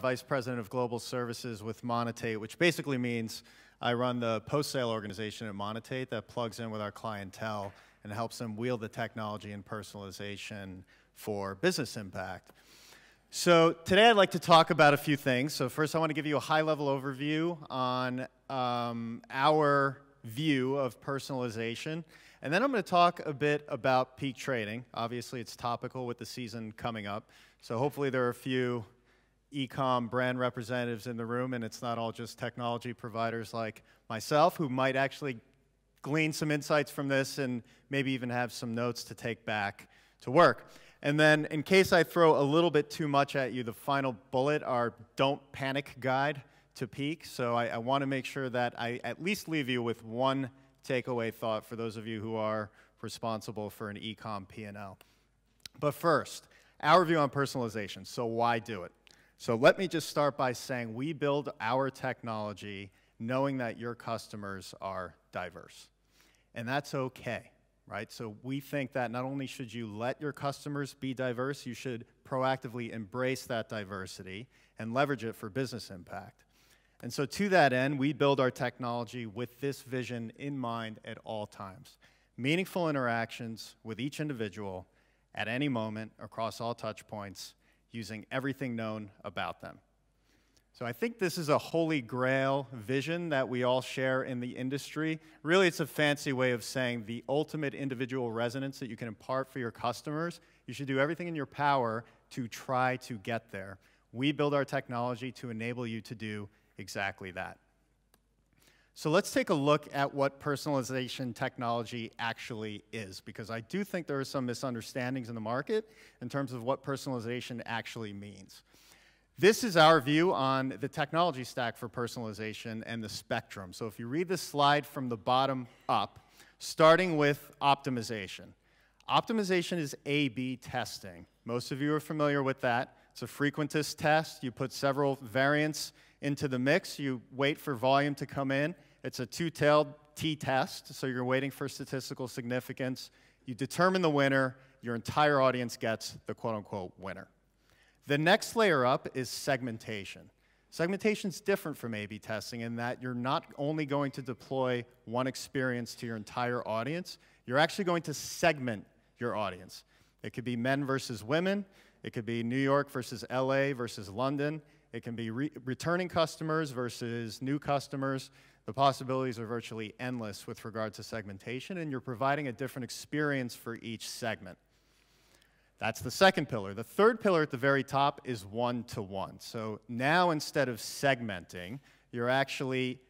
Vice President of Global Services with Monetate, which basically means I run the post-sale organization at Monetate that plugs in with our clientele and helps them wield the technology and personalization for business impact. So today I'd like to talk about a few things. So first I want to give you a high-level overview on our view of personalization. And then I'm going to talk a bit about peak trading. Obviously it's topical with the season coming up. So hopefully there are a few e-com brand representatives in the room and it's not all just technology providers like myself who might actually glean some insights from this and maybe even have some notes to take back to work. And then in case I throw a little bit too much at you, the final bullet, our don't panic guide to peak. So I want to make sure that I at least leave you with one takeaway thought for those of you who are responsible for an e-com P&L. But first, our view on personalization. So why do it? So let me just start by saying we build our technology knowing that your customers are diverse. And that's okay, right? So we think that not only should you let your customers be diverse, you should proactively embrace that diversity and leverage it for business impact. And so to that end, we build our technology with this vision in mind at all times. Meaningful interactions with each individual at any moment across all touch points using everything known about them. So I think this is a holy grail vision that we all share in the industry. Really, it's a fancy way of saying the ultimate individual resonance that you can impart for your customers. You should do everything in your power to try to get there. We build our technology to enable you to do exactly that. So let's take a look at what personalization technology actually is, because I do think there are some misunderstandings in the market in terms of what personalization actually means. This is our view on the technology stack for personalization and the spectrum. So if you read the slide from the bottom up, starting with optimization. Optimization is A/B testing. Most of you are familiar with that. It's a frequentist test. You put several variants into the mix. You wait for volume to come in. It's a two-tailed t-test, so you're waiting for statistical significance. You determine the winner. Your entire audience gets the quote-unquote winner. The next layer up is segmentation. Segmentation is different from A/B testing in that you're not only going to deploy one experience to your entire audience, you're actually going to segment your audience. It could be men versus women. It could be New York versus LA versus London. It can be returning customers versus new customers. The possibilities are virtually endless with regard to segmentation, and you're providing a different experience for each segment. That's the second pillar. The third pillar at the very top is one-to-one. So now instead of segmenting, you're actually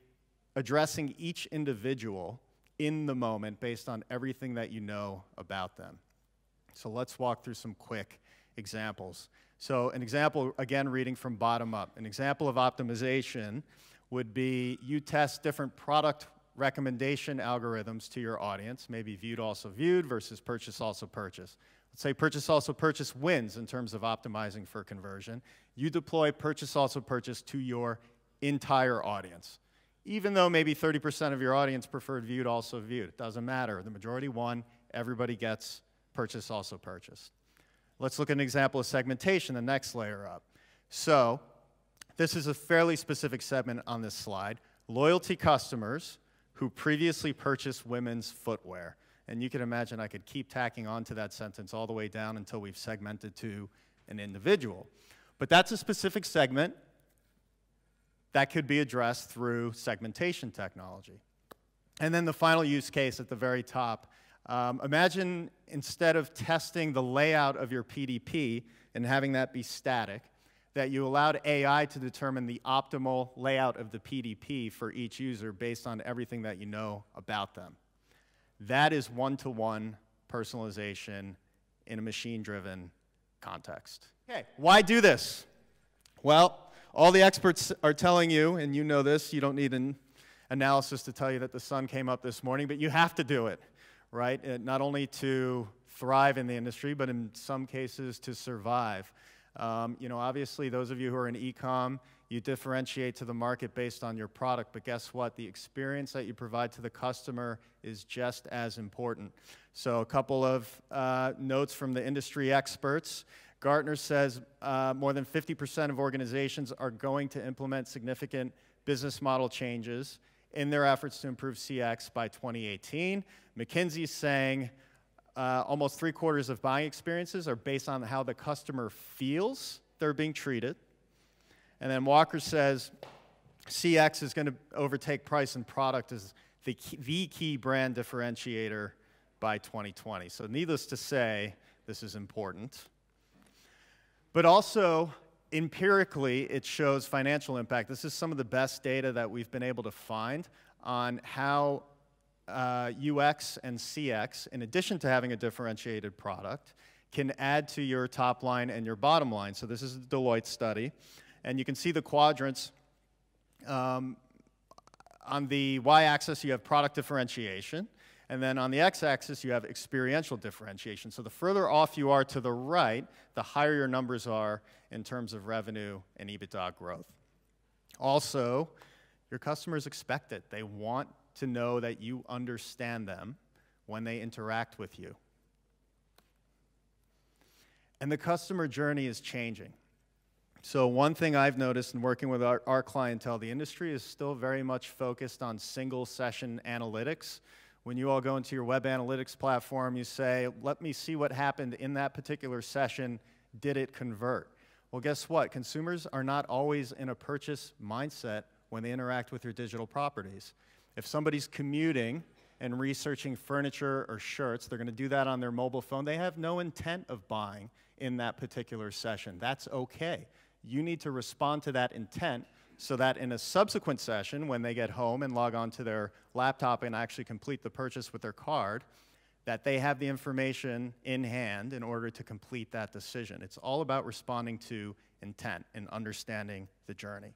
addressing each individual in the moment based on everything that you know about them. So let's walk through some quick examples. So an example, again, reading from bottom up. An example of optimization would be you test different product recommendation algorithms to your audience, maybe viewed also viewed versus purchase also purchase. Let's say purchase also purchase wins in terms of optimizing for conversion. You deploy purchase also purchase to your entire audience. Even though maybe 30% of your audience preferred viewed also viewed, it doesn't matter. The majority won, everybody gets purchase also purchase. Let's look at an example of segmentation, the next layer up. So this is a fairly specific segment on this slide. Loyalty customers who previously purchased women's footwear. And you can imagine I could keep tacking onto that sentence all the way down until we've segmented to an individual. But that's a specific segment that could be addressed through segmentation technology. And then the final use case at the very top. Imagine instead of testing the layout of your PDP and having that be static, that you allowed AI to determine the optimal layout of the PDP for each user based on everything that you know about them. That is one-to-one personalization in a machine-driven context. Okay, why do this? Well, all the experts are telling you, and you know this, you don't need an analysis to tell you that the sun came up this morning, but you have to do it, right? Not only to thrive in the industry, but in some cases to survive. You know, obviously, those of you who are in e-com, you differentiate to the market based on your product, but guess what? The experience that you provide to the customer is just as important. So a couple of notes from the industry experts. Gartner says more than 50% of organizations are going to implement significant business model changes in their efforts to improve CX by 2018. McKinsey's saying almost 3/4 of buying experiences are based on how the customer feels they're being treated. And then Walker says CX is going to overtake price and product as the key brand differentiator by 2020. So needless to say, this is important. But also, empirically, it shows financial impact. This is some of the best data that we've been able to find on how UX and CX, in addition to having a differentiated product, can add to your top line and your bottom line. So this is a Deloitte study. And you can see the quadrants. On the y-axis, you have product differentiation. And then on the x-axis, you have experiential differentiation. So the further off you are to the right, the higher your numbers are in terms of revenue and EBITDA growth. Also, your customers expect it. They want to know that you understand them when they interact with you. And the customer journey is changing. So one thing I've noticed in working with our clientele, the industry is still very much focused on single session analytics. When you all go into your web analytics platform, you say, let me see what happened in that particular session. Did it convert? Well, guess what? Consumers are not always in a purchase mindset when they interact with your digital properties. If somebody's commuting and researching furniture or shirts, they're going to do that on their mobile phone. They have no intent of buying in that particular session. That's okay. You need to respond to that intent so that in a subsequent session, when they get home and log on to their laptop and actually complete the purchase with their card, that they have the information in hand in order to complete that decision. It's all about responding to intent and understanding the journey.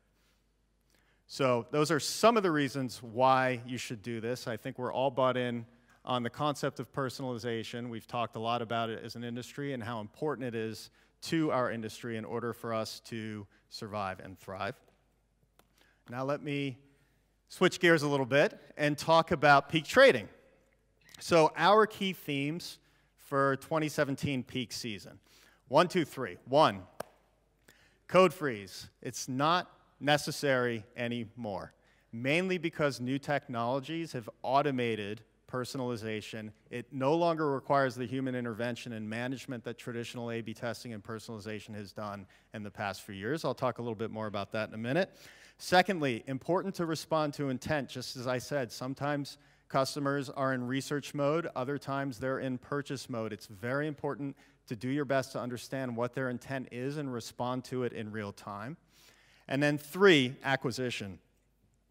So those are some of the reasons why you should do this. I think we're all bought in on the concept of personalization. We've talked a lot about it as an industry and how important it is to our industry in order for us to survive and thrive. Now let me switch gears a little bit and talk about peak trading. So our key themes for 2017 peak season. 1, 2, 3. 1, code freeze. It's not necessary anymore, mainly because new technologies have automated personalization. It no longer requires the human intervention and management that traditional A/B testing and personalization has done in the past few years. I'll talk a little bit more about that in a minute. Secondly, important to respond to intent. Just as I said, sometimes customers are in research mode, other times they're in purchase mode. It's very important to do your best to understand what their intent is and respond to it in real time. And then 3, acquisition.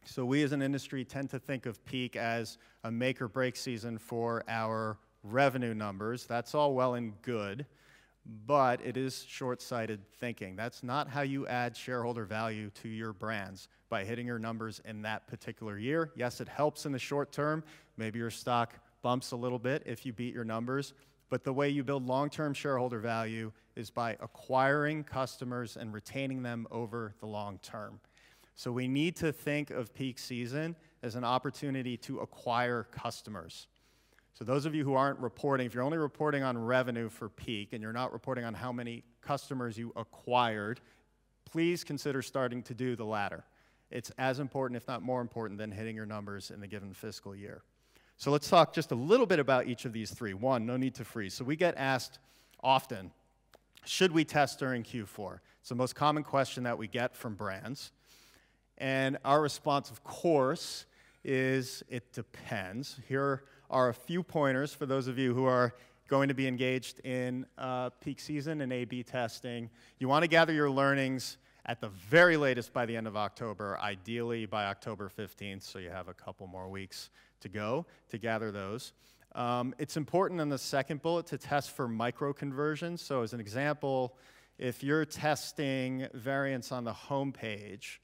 So we as an industry tend to think of peak as a make or break season for our revenue numbers. That's all well and good, but it is short-sighted thinking. That's not how you add shareholder value to your brands, by hitting your numbers in that particular year. Yes, it helps in the short term. Maybe your stock bumps a little bit if you beat your numbers, but the way you build long-term shareholder value is by acquiring customers and retaining them over the long term. So we need to think of peak season as an opportunity to acquire customers. So those of you who aren't reporting, if you're only reporting on revenue for peak and you're not reporting on how many customers you acquired, please consider starting to do the latter. It's as important, if not more important, than hitting your numbers in the given fiscal year. So let's talk just a little bit about each of these 3. 1, no need to freeze. So we get asked often, should we test during Q4? It's the most common question that we get from brands. And our response, of course, is it depends. Here are a few pointers for those of you who are going to be engaged in peak season and A/B testing. You want to gather your learnings at the very latest by the end of October, ideally by October 15th, so you have a couple more weeks to go to gather those. It's important in the second bullet to test for micro-conversions. So as an example, if you're testing variants on the home page,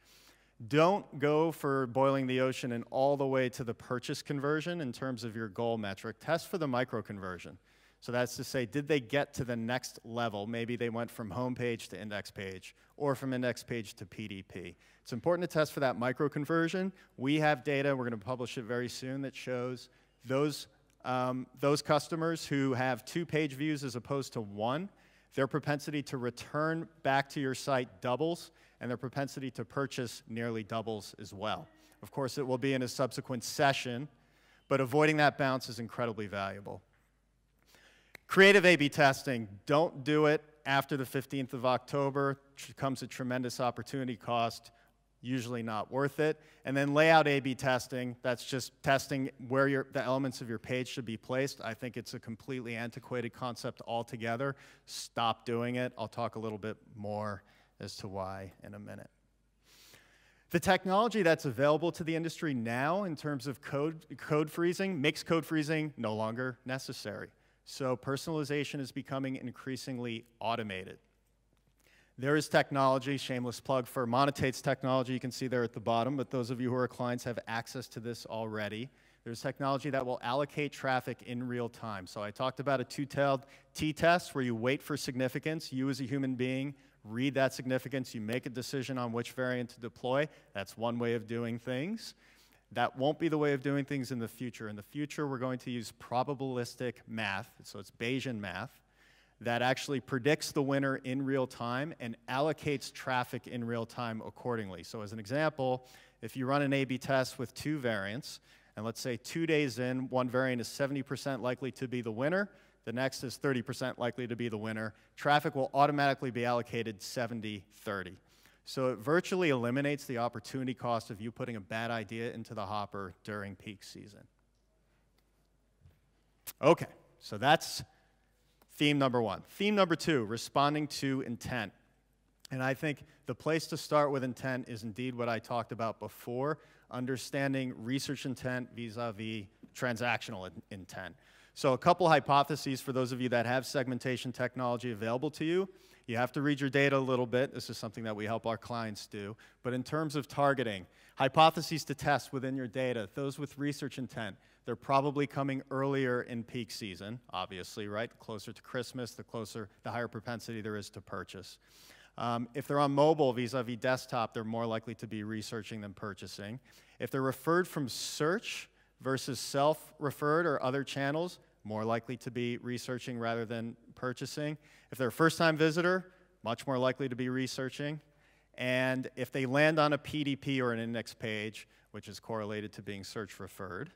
don't go for boiling the ocean and all the way to the purchase conversion in terms of your goal metric. Test for the micro-conversion. So that's to say, did they get to the next level? Maybe they went from home page to index page, or from index page to PDP. It's important to test for that micro-conversion. We have data, we're going to publish it very soon, that shows those customers who have 2 page views as opposed to 1, their propensity to return back to your site doubles, and their propensity to purchase nearly doubles as well. Of course, it will be in a subsequent session, but avoiding that bounce is incredibly valuable. Creative A/B testing, don't do it after the 15th of October. It comes at tremendous opportunity cost, usually not worth it. And then layout A/B testing, that's just testing where the elements of your page should be placed. I think it's a completely antiquated concept altogether. Stop doing it. I'll talk a little bit more as to why in a minute. The technology that's available to the industry now in terms of code freezing makes code freezing no longer necessary. So personalization is becoming increasingly automated. There is technology, shameless plug for Monetate's technology, you can see there at the bottom, but those of you who are clients have access to this already. There's technology that will allocate traffic in real time. So I talked about a two-tailed t-test where you wait for significance. You as a human being read that significance, you make a decision on which variant to deploy. That's one way of doing things. That won't be the way of doing things in the future. In the future, we're going to use probabilistic math, so it's Bayesian math, that actually predicts the winner in real time and allocates traffic in real time accordingly. So as an example, if you run an A/B test with two variants, and let's say 2 days in, one variant is 70% likely to be the winner, the next is 30% likely to be the winner, traffic will automatically be allocated 70-30. So it virtually eliminates the opportunity cost of you putting a bad idea into the hopper during peak season. Okay, so that's theme number one. Theme number two, responding to intent. And I think the place to start with intent is indeed what I talked about before, understanding research intent vis-a-vis transactional intent. So a couple hypotheses for those of you that have segmentation technology available to you. You have to read your data a little bit. This is something that we help our clients do. But in terms of targeting, hypotheses to test within your data, those with research intent, they're probably coming earlier in peak season, obviously, right? Closer to Christmas, the higher propensity there is to purchase. If they're on mobile vis-a-vis desktop, they're more likely to be researching than purchasing. If they're referred from search versus self-referred or other channels, more likely to be researching rather than purchasing. If they're a first-time visitor, much more likely to be researching. And if they land on a PDP or an index page, which is correlated to being search-referred,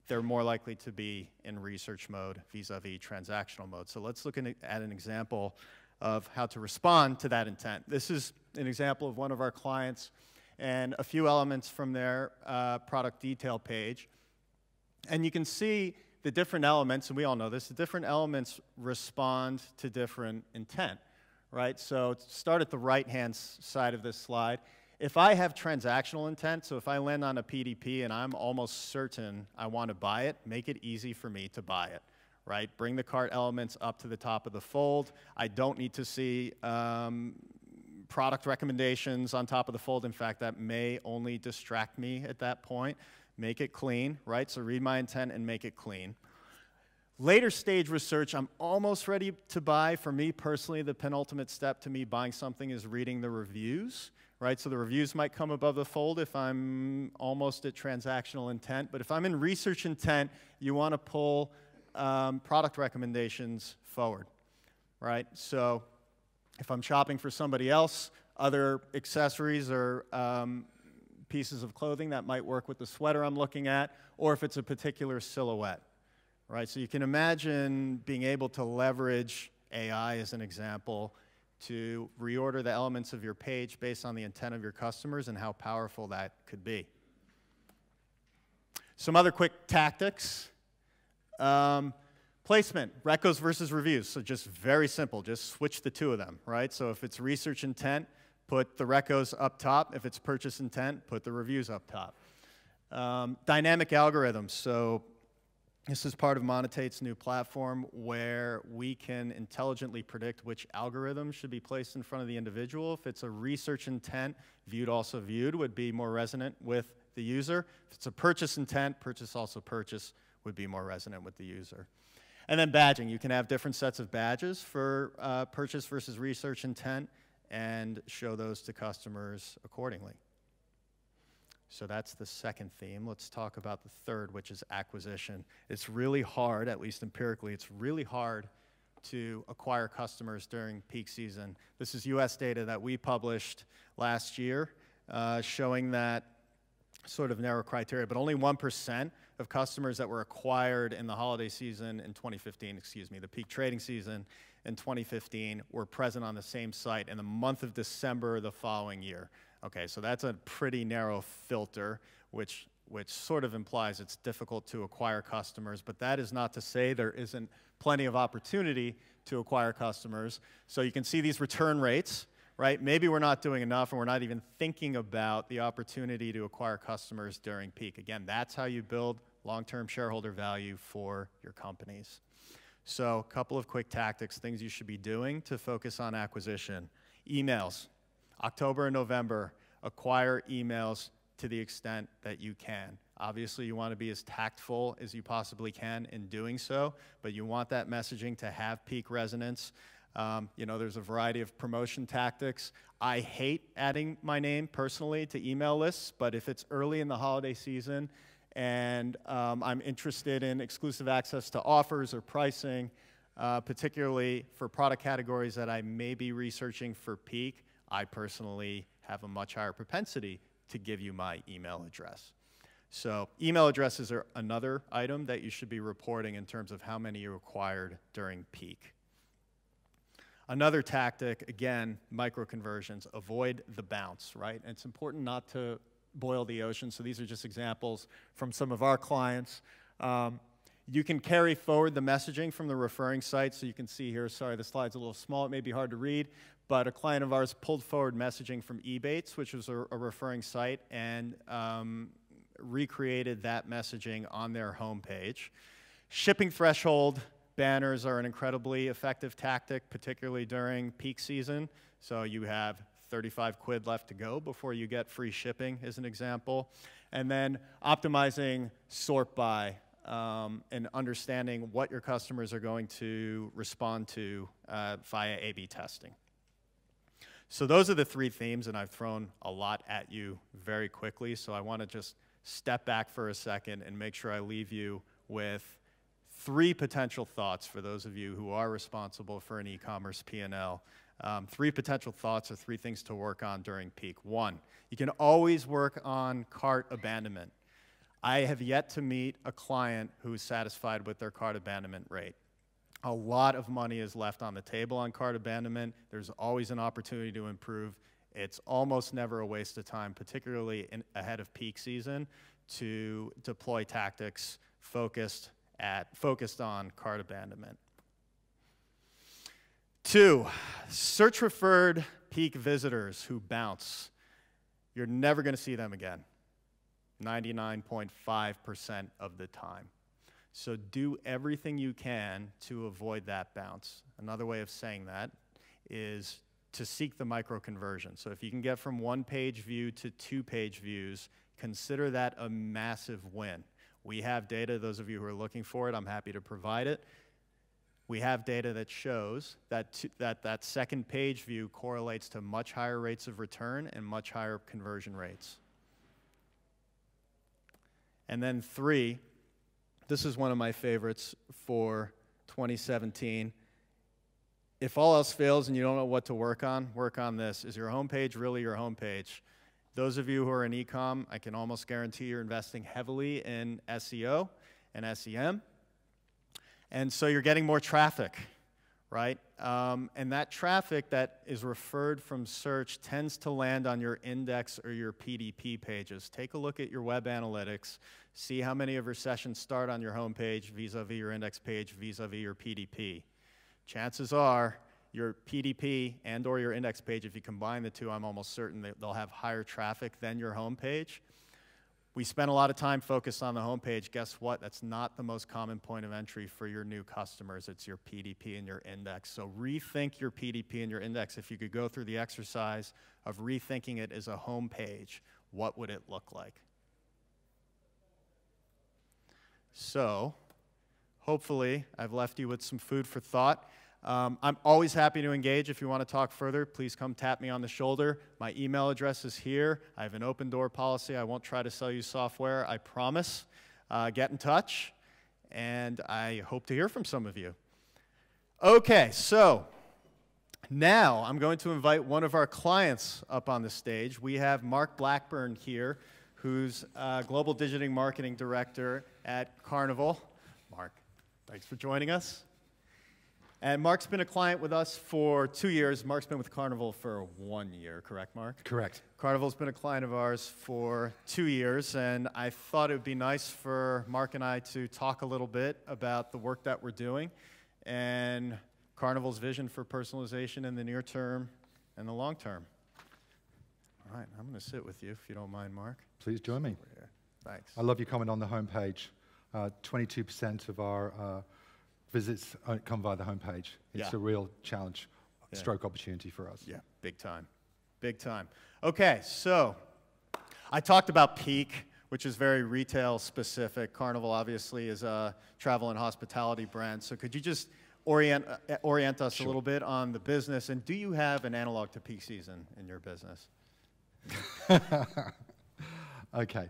they're more likely to be in research mode vis-a-vis transactional mode. So let's look at an example of how to respond to that intent. This is an example of one of our clients and a few elements from their product detail page. And you can see the different elements, and we all know this, the different elements respond to different intent, right? So start at the right-hand side of this slide. If I have transactional intent, so if I land on a PDP and I'm almost certain I want to buy it, make it easy for me to buy it, right? Bring the cart elements up to the top of the fold. I don't need to see product recommendations on top of the fold. In fact, that may only distract me at that point. Make it clean, right? So read my intent and make it clean. Later stage research, I'm almost ready to buy. For me personally, the penultimate step to me buying something is reading the reviews, right? So the reviews might come above the fold if I'm almost at transactional intent. But if I'm in research intent, you want to pull product recommendations forward, right? So if I'm shopping for somebody else, other accessories or pieces of clothing that might work with the sweater I'm looking at, or if it's a particular silhouette, right? So you can imagine being able to leverage AI as an example to reorder the elements of your page based on the intent of your customers and how powerful that could be. Some other quick tactics. Placement, recos versus reviews. So just very simple, just switch the two of them, right? So if it's research intent, put the recos up top. If it's purchase intent, put the reviews up top. Dynamic algorithms. So this is part of Monetate's new platform where we can intelligently predict which algorithm should be placed in front of the individual. If it's a research intent, viewed also viewed would be more resonant with the user. If it's a purchase intent, purchase also purchase would be more resonant with the user. And then badging. You can have different sets of badges for purchase versus research intent and show those to customers accordingly. So that's the second theme. Let's talk about the third, which is acquisition. It's really hard, at least empirically, it's really hard to acquire customers during peak season. This is US data that we published last year, showing that sort of narrow criteria, but only 1% of customers that were acquired in the holiday season in 2015, the peak trading season in 2015 were present on the same site in the month of December the following year. Okay, so that's a pretty narrow filter, which sort of implies it's difficult to acquire customers, but that is not to say there isn't plenty of opportunity to acquire customers. So you can see these return rates, right? Maybe we're not doing enough and we're not even thinking about the opportunity to acquire customers during peak. Again, that's how you build long-term shareholder value for your companies. So a couple of quick tactics, things you should be doing to focus on acquisition. Emails. October and November, acquire emails to the extent that you can. Obviously, you want to be as tactful as you possibly can in doing so, but you want that messaging to have peak resonance. There's a variety of promotion tactics. I hate adding my name personally to email lists, but if it's early in the holiday season and I'm interested in exclusive access to offers or pricing, particularly for product categories that I may be researching for peak, I personally have a much higher propensity to give you my email address. So email addresses are another item that you should be reporting in terms of how many you acquired during peak. Another tactic, again, micro-conversions. Avoid the bounce, right? And it's important not to boil the ocean, so these are just examples from some of our clients. You can carry forward the messaging from the referring site, so you can see here, sorry, the slide's a little small, it may be hard to read, but a client of ours pulled forward messaging from Ebates, which was a referring site, and recreated that messaging on their homepage. Shipping threshold banners are an incredibly effective tactic, particularly during peak season. So you have 35 quid left to go before you get free shipping, as an example. And then optimizing sort by and understanding what your customers are going to respond to via A/B testing. So those are the three themes, and I've thrown a lot at you very quickly, so I want to just step back for a second and make sure I leave you with three potential thoughts for those of you who are responsible for an e-commerce P&L. Three potential thoughts or three things to work on during peak. One, you can always work on cart abandonment. I have yet to meet a client who is satisfied with their cart abandonment rate. A lot of money is left on the table on cart abandonment. There's always an opportunity to improve. It's almost never a waste of time, particularly ahead of peak season, to deploy tactics focused on cart abandonment. Two, search referred peak visitors who bounce. You're never going to see them again, 99.5% of the time. So do everything you can to avoid that bounce. Another way of saying that is to seek the micro-conversion. So if you can get from one-page view to two-page views, consider that a massive win. We have data, those of you who are looking for it, I'm happy to provide it. We have data that shows that that second page view correlates to much higher rates of return and much higher conversion rates. And then three, this is one of my favorites for 2017. If all else fails and you don't know what to work on this. Is your homepage really your homepage? Those of you who are in e-com, I can almost guarantee you're investing heavily in SEO and SEM. And so you're getting more traffic, right? And that traffic that is referred from search tends to land on your index or your PDP pages. Take a look at your web analytics. See how many of your sessions start on your homepage vis-a-vis your index page vis-a-vis your PDP. Chances are your PDP and or your index page, if you combine the two, I'm almost certain that they'll have higher traffic than your homepage. We spend a lot of time focused on the homepage. Guess what? That's not the most common point of entry for your new customers. It's your PDP and your index. So rethink your PDP and your index. If you could go through the exercise of rethinking it as a homepage, what would it look like? So hopefully I've left you with some food for thought. I'm always happy to engage. If you want to talk further, please come tap me on the shoulder. My email address is here. I have an open door policy. I won't try to sell you software, I promise. Get in touch, and I hope to hear from some of you. Okay, so now I'm going to invite one of our clients up on the stage. We have Mark Blackburn here, who's Global Digital Marketing Director at Carnival. Mark, thanks for joining us. And Mark's been a client with us for 2 years. Mark's been with Carnival for 1 year, correct, Mark? Correct. Carnival's been a client of ours for 2 years, and I thought it would be nice for Mark and I to talk a little bit about the work that we're doing and Carnival's vision for personalization in the near term and the long term. All right, I'm going to sit with you, if you don't mind, Mark. Please join me. Thanks. I love your comment on the homepage. 22% of our visits come via the homepage. It's a real challenge, stroke opportunity for us. Yeah, big time. Big time. Okay, so I talked about peak, which is very retail specific. Carnival obviously is a travel and hospitality brand. So could you just orient us a little bit on the business? And do you have an analog to peak season in your business? Okay.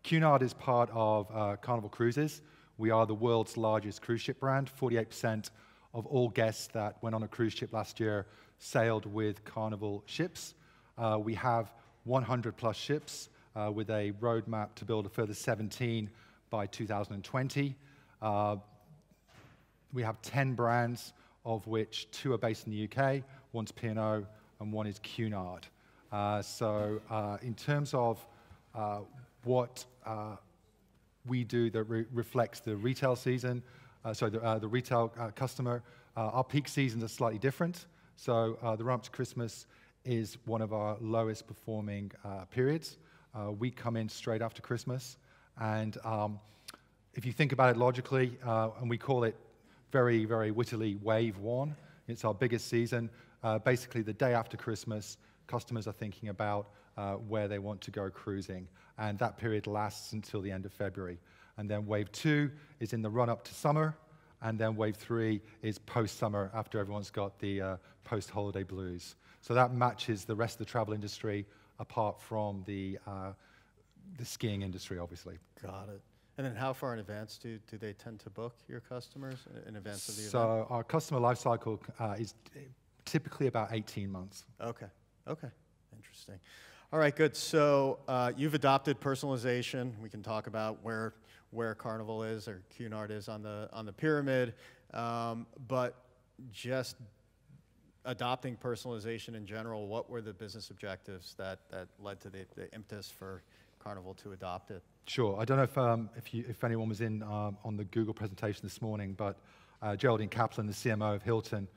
Cunard is part of Carnival Cruises. We are the world's largest cruise ship brand. 48% of all guests that went on a cruise ship last year sailed with Carnival ships. We have 100 plus ships with a roadmap to build a further 17 by 2020. We have 10 brands, of which 2 are based in the UK, one's P&O and one is Cunard. In terms of what we do that reflects the retail season, the retail customer, our peak seasons are slightly different. So the run up to Christmas is one of our lowest performing periods. We come in straight after Christmas, and if you think about it logically, and we call it very, very wittily Wave 1, it's our biggest season. Basically, the day after Christmas, customers are thinking about where they want to go cruising, and that period lasts until the end of February. And then Wave 2 is in the run-up to summer, and then Wave 3 is post-summer after everyone's got the post-holiday blues. So that matches the rest of the travel industry apart from the skiing industry, obviously. Got it. And then how far in advance do they tend to book your customers in advance of the event? So our customer life cycle is typically about 18 months. Okay. Okay. Interesting. All right, good. So you've adopted personalization. We can talk about where Carnival is or Cunard is on the pyramid, but just adopting personalization in general, what were the business objectives that led to the impetus for Carnival to adopt it? Sure. I don't know if anyone was in on the Google presentation this morning, but Geraldine Kaplan, the CMO of Hilton,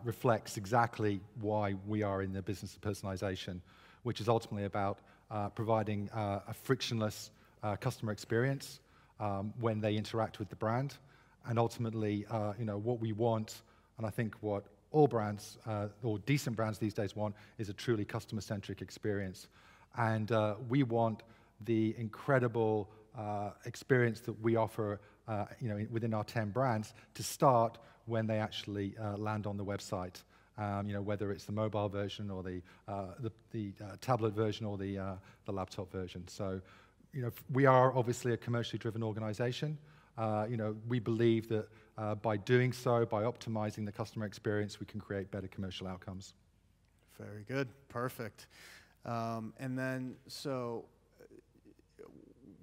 reflects exactly why we are in the business of personalization, which is ultimately about providing a frictionless customer experience when they interact with the brand. And ultimately, what we want, and I think what all brands, or decent brands these days want, is a truly customer-centric experience. And we want the incredible experience that we offer within our 10 brands to start when they actually land on the website. Whether it's the mobile version or the tablet version or the laptop version. So, we are obviously a commercially driven organization. We believe that by doing so, by optimizing the customer experience, we can create better commercial outcomes. Very good. Perfect. And then, so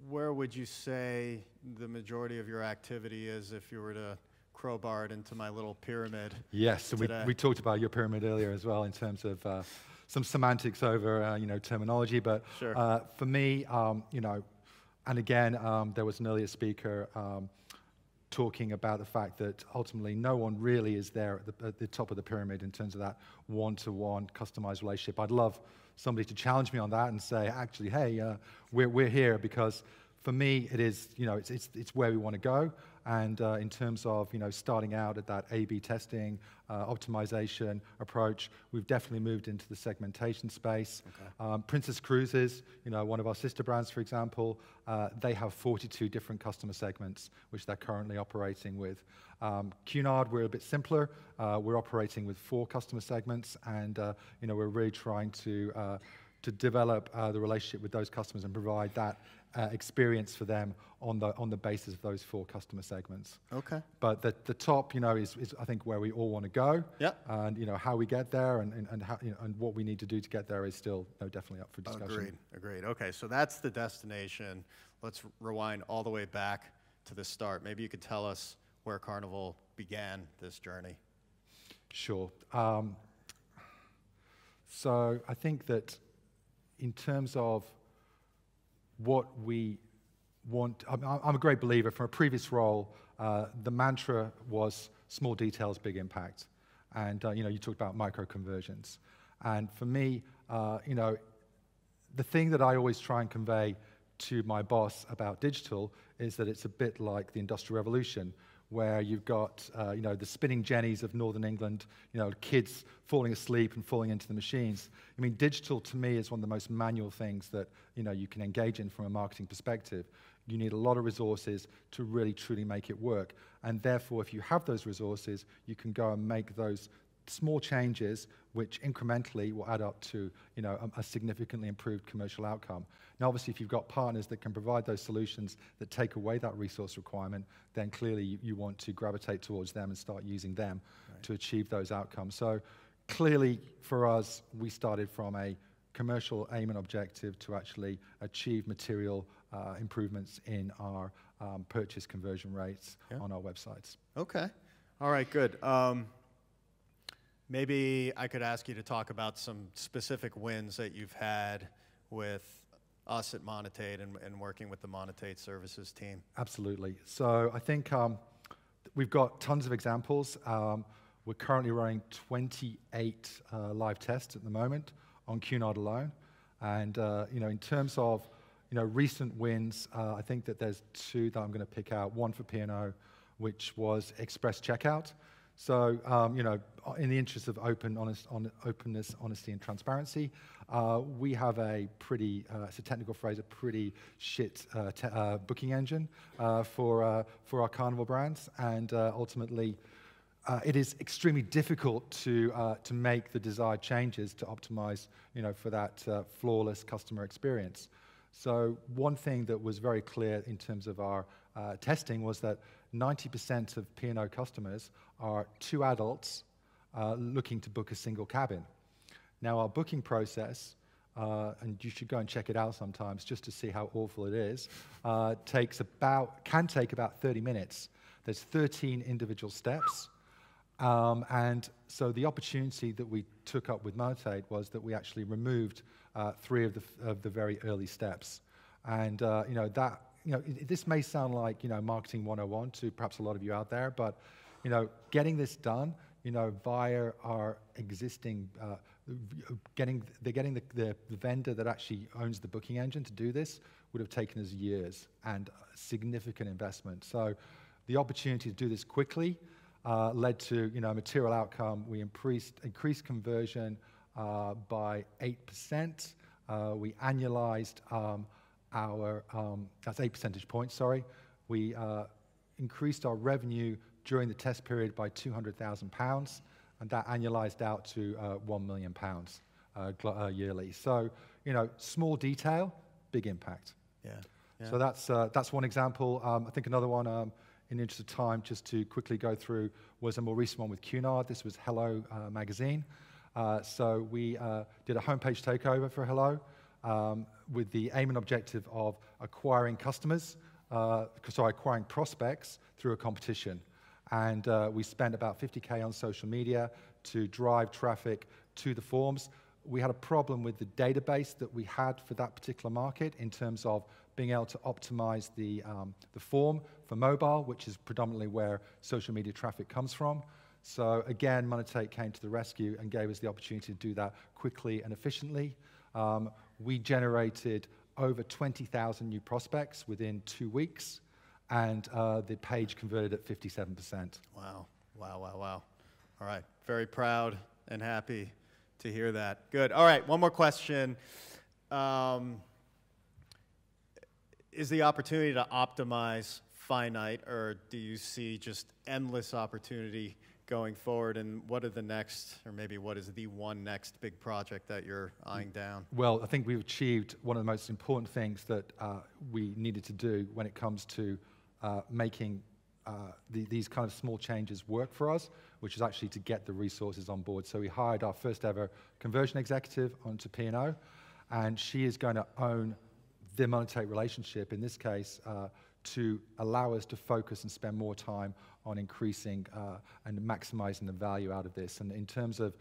where would you say the majority of your activity is if you were to crowbar it into my little pyramid? Yes, so we talked about your pyramid earlier as well in terms of some semantics over terminology, but sure. For me, and again, there was an earlier speaker talking about the fact that ultimately no one really is there at the top of the pyramid in terms of that one-to-one customized relationship. I'd love somebody to challenge me on that and say, actually, hey, we're here because for me, it is, it's where we want to go. And in terms of, starting out at that A/B testing, optimization approach, we've definitely moved into the segmentation space. Okay. Princess Cruises, one of our sister brands, for example, they have 42 different customer segments, which they're currently operating with. Cunard, we're a bit simpler. We're operating with 4 customer segments, and we're really trying to to develop the relationship with those customers and provide that experience for them on the basis of those 4 customer segments. Okay. But the top, is I think where we all want to go. Yep. And how we get there and how, and what we need to do to get there is still definitely up for discussion. Agreed. Okay, so that's the destination. Let's rewind all the way back to the start. Maybe you could tell us where Carnival began this journey. Sure. So I think that in terms of what we want, I'm a great believer. From a previous role, the mantra was small details, big impact. And you talked about micro conversions. And for me, the thing that I always try and convey to my boss about digital is that it's a bit like the Industrial Revolution, where you've got, the spinning jennies of Northern England, kids falling asleep and falling into the machines. I mean, digital to me is one of the most manual things that, you can engage in from a marketing perspective. You need a lot of resources to really, truly make it work. And therefore, if you have those resources, you can go and make those small changes which incrementally will add up to a significantly improved commercial outcome. Now obviously if you've got partners that can provide those solutions that take away that resource requirement, then clearly you want to gravitate towards them and start using them to achieve those outcomes. So clearly for us, we started from a commercial aim and objective to actually achieve material improvements in our purchase conversion rates on our websites. Okay. All right, good. Maybe I could ask you to talk about some specific wins that you've had with us at Monetate and working with the Monetate services team. Absolutely. So I think we've got tons of examples. We're currently running 28 live tests at the moment on Cunard alone. And in terms of recent wins, I think that there's 2 that I'm going to pick out. One for P&O, which was Express Checkout. So, in the interest of openness, honesty, and transparency, we have a pretty, it's a technical phrase, a pretty shit booking engine for our Carnival brands, and ultimately, it is extremely difficult to make the desired changes to optimize, for that flawless customer experience. So, one thing that was very clear in terms of our testing was that 90% of P&O customers are 2 adults looking to book a single cabin. Now, our booking process, and you should go and check it out sometimes just to see how awful it is, can take about 30 minutes. There's 13 individual steps. And so the opportunity that we took up with Monetate was that we actually removed 3 of the very early steps. And, this may sound like, marketing 101 to perhaps a lot of you out there, but, getting this done, via our existing, getting the vendor that actually owns the booking engine to do this would have taken us years and significant investment. So the opportunity to do this quickly led to, a material outcome. We increased conversion by 8%. We annualized that's 8 percentage points, sorry. We increased our revenue during the test period by £200,000, and that annualized out to £1 million yearly. So, small detail, big impact. Yeah. So that's one example. I think another one, in the interest of time, just to quickly go through, was a more recent one with Cunard. This was Hello magazine. So we did a homepage takeover for Hello with the aim and objective of acquiring acquiring prospects through a competition. And we spent about 50K on social media to drive traffic to the forms. We had a problem with the database that we had for that particular market in terms of being able to optimize the form for mobile, which is predominantly where social media traffic comes from. So again, Monetate came to the rescue and gave us the opportunity to do that quickly and efficiently. We generated over 20,000 new prospects within 2 weeks, and the page converted at 57%. Wow. All right, very proud and happy to hear that. Good. All right, one more question. Is the opportunity to optimize finite, or do you see just endless opportunity going forward, and what are the next, or maybe what is the one next big project that you're eyeing down? Well, I think we've achieved one of the most important things that we needed to do when it comes to making these kind of small changes work for us, which is actually to get the resources on board. So we hired our first ever conversion executive onto P&O, and she is going to own the Monetate relationship, in this case, to allow us to focus and spend more time on increasing and maximizing the value out of this. And in terms of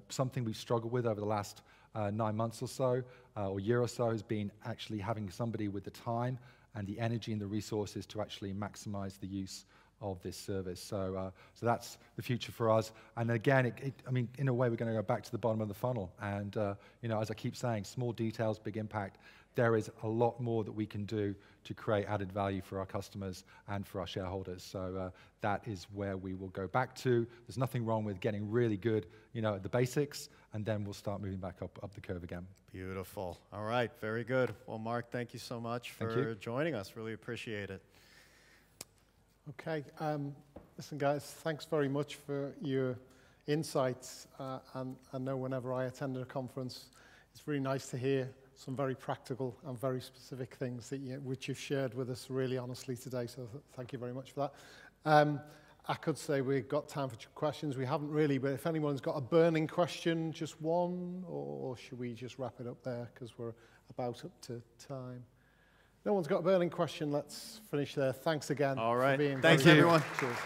something we've struggled with over the last 9 months or so, or year or so, has been actually having somebody with the time and the energy and the resources to actually maximize the use of this service. So that's the future for us. And again, I mean, in a way, we're going to go back to the bottom of the funnel. And as I keep saying, small details, big impact. There is a lot more that we can do to create added value for our customers and for our shareholders. So that is where we will go back to. There's nothing wrong with getting really good, at the basics, and then we'll start moving back up the curve again. Beautiful. All right, very good. Well, Mark, thank you so much for joining us. Really appreciate it. Okay. Listen, guys, thanks very much for your insights. And I know whenever I attend a conference, it's really nice to hear some very practical and very specific things that which you've shared with us really honestly today. So thank you very much for that. I could say we've got time for questions. We haven't really, but if anyone's got a burning question, just one, or should we just wrap it up there because we're about up to time? No one's got a burning question. Let's finish there. Thanks again. All right. For being Thanks, everyone. Cheers.